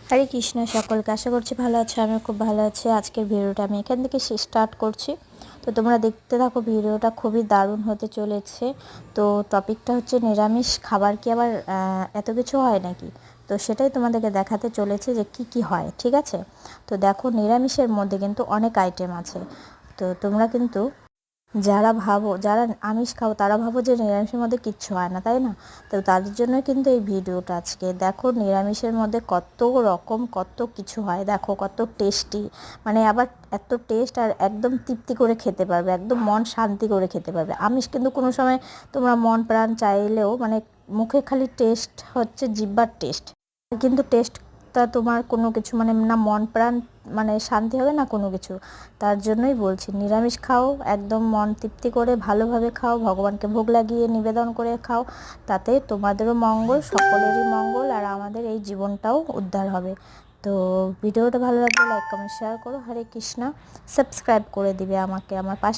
হরে কৃষ্ণ, সকলকে আশা করছি ভালো আছে। আমি খুব ভালো আছি। আজকের ভিডিওটা আমি এখান থেকে স্টার্ট করছি। তো তোমরা দেখতে থাকো, ভিডিওটা খুবই দারুণ হতে চলেছে। তো টপিকটা হচ্ছে নিরামিষ খাবার কি আবার এত কিছু হয় নাকি। তো সেটাই তোমাদেরকে দেখাতে চলেছে যে কি কি হয়, ঠিক আছে। তো দেখো, নিরামিষের মধ্যে কিন্তু অনেক আইটেম আছে। তো তোমরা কিন্তু যারা আমিষ খাও তারা ভাবো যে নিরামিষের মধ্যে কিচ্ছু হয় না, তাই না। তো তাদের জন্য কিন্তু এই ভিডিওটা। আজকে দেখো নিরামিষের মধ্যে কত রকম কত কিছু হয়, দেখো কত টেস্টি, মানে আবার এত টেস্ট, আর একদম তৃপ্তি করে খেতে পারবে, একদম মন শান্তি করে খেতে পারবে। আমিষ কিন্তু কোনো সময় তোমরা মন প্রাণ চাইলেও, মানে মুখে খালি টেস্ট হচ্ছে জিহ্বার টেস্ট, কিন্তু টেস্টটা তোমার কোনো কিছু মানে না মন প্রাণ মানে শান্তি হবে না কোনো কিছু। তার জন্যই বলছি নিরামিষ খাও, একদম মন তৃপ্তি করে ভালোভাবে খাও, ভগবানকে ভোগ লাগিয়ে নিবেদন করে খাও। তাতে তোমাদেরও মঙ্গল, সকলেরই মঙ্গল, আর আমাদের এই জীবনটাও উদ্ধার হবে। তো ভিডিওটা ভালো লাগলে লাইক কমেন্ট শেয়ার করো। হরে কৃষ্ণ, সাবস্ক্রাইব করে দিবে আমাকে, আমার পাশে